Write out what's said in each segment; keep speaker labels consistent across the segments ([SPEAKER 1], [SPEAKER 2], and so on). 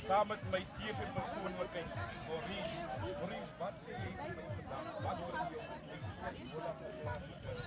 [SPEAKER 1] saam met my TV-persoonlikheid, Maurice. Maurice, wat sê jy vir my vandag? Wat hoor jy op my soort Mola plaaslike rugby?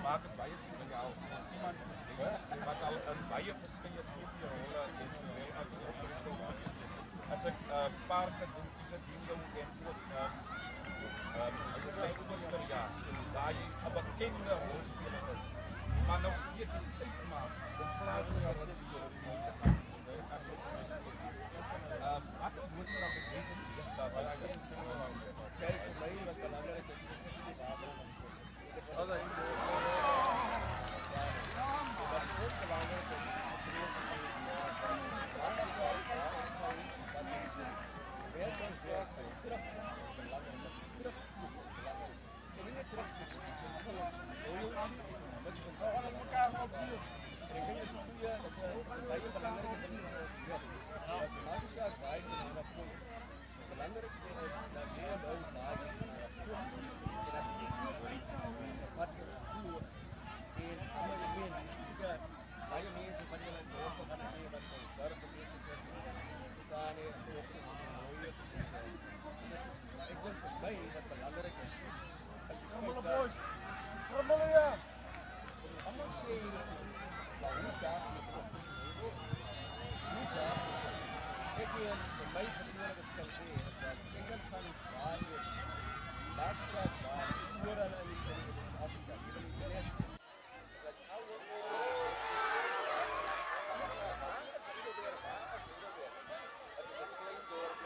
[SPEAKER 1] Maak het baie goed vir jou. Iemand wat al in baie verskeie TV-rolle en sowel as die opregter was. As ek paarte doen, is dit ding en ook ek sê oor ja, waar jy 'n bekende rolspeler is. Maar nog steeds die tyd maak om plaaslike rugby te doen. Wat 'n boodskap is dit dat baie mense kyk vir my wat belangrik is vir die water. Other belangrijkste is dat meer nou daar wat je voert en allemaal je bent, zeker baie mensen van jullie dorpen gaan het zeggen wat voor burgemeesters is, staan hier, dochters is en mooiers is en zusters. Maar ik denk voor mij wat belangrijk is, als je allemaal boys, allemaal ja, allemaal zeggen, maar hoe daar je dochters hoe daar ik ben voor mij persoonlijk als ik kan is dat ik ben van waar je maakt het uit waar je oren en die Afrika, je bent international. Is dat oude het is een klein dorp,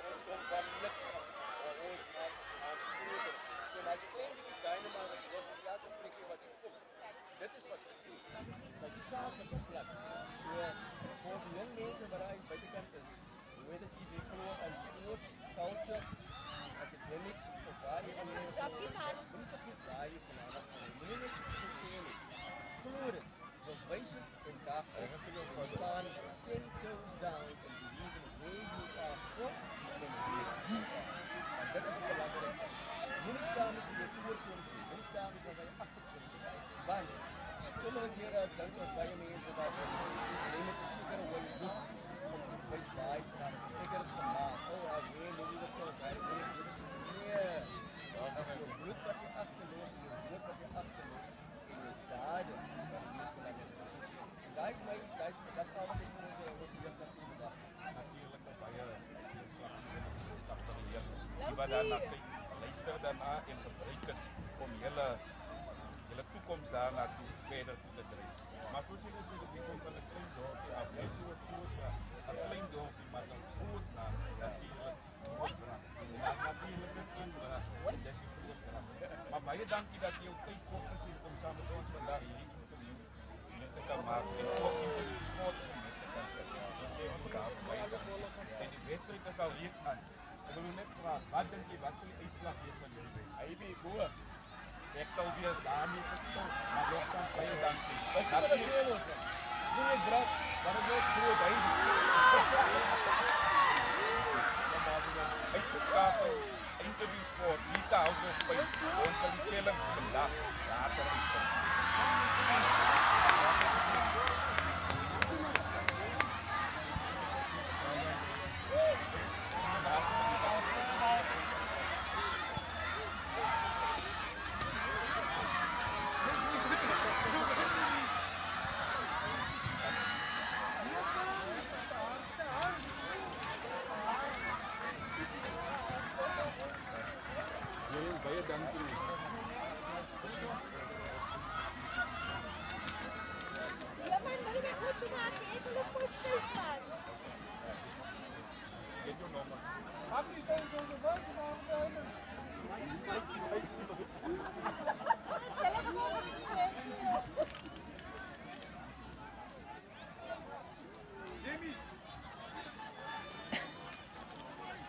[SPEAKER 1] ons komt van niks af, ons maakt het aan het groter. En hij klein beetje dynamo, want die was een jaartje plekje wat je komt. Dit is wat je doet. Het is een zakelijke plek. So, voor onze jong mensen waar hij buitenkant is, hoe weet het, die zich gewoon aan sports, culture, academics, of waar je aan het niet vergeet waar je vanavond komt. Moet je niks verzeen nie. Gloor het, bewys het en daar op staan 10 toes down and believe in who you are from and who you are. En dit is het belangrijkste. Moenie skaam is vir jou voorkoms nie. Moenie skaam is waar jy agterkoms nie. Want sommige kere dink ons baie mense dat is jy moet 'n sekere hoe jy loop om te wys waar jy van. Ek het dit gemaak. Ek weet hoe dit klink. Hy weet dit is nee. As jy bloed wat jy agterlos en jy bloed wat jy agterlos en jy dade wat die mees belangrijk is. En dis al wat ek vir ons jeug kan sê vandag. Natuurlik baie slag van die jeug. Die wat daarna kyk, luister daarna en gebruik dit om julle toekoms
[SPEAKER 2] comes daar naartoe verder toe te drijven. Maar zoals jullie zeggen, dit is ook wel een klein dorpje. Afleidje was groot, ja. Een klein dorpje, maar dan groot naar natuurlijk grootbraak. En dat is natuurlijk een inbraak. En dat is een grootbraak. Maar baie dankie dat jy jou tyd kort gesien om saam met ons vandag hier interview mee te kan maak. En ook in die sport mee te kan sit. Dan sê ons daarvoor baie dankie. En die wedstrijd is al reeds aan. Ik wil u net vragen, wat denk je, wat zal de uitslag wees van jullie wedstrijd?
[SPEAKER 1] Hy be boer.
[SPEAKER 2] Ik zal weer daarmee gestopt, maar nogthans baie dankie.
[SPEAKER 1] Dis nie wat ons sê ons man. Groot brak, maar is ook groot hy.
[SPEAKER 2] Uitgeschakeld, interview sport, Rita House of Pijn. Ons sal die telling vandag later uitvind. Baie dankie.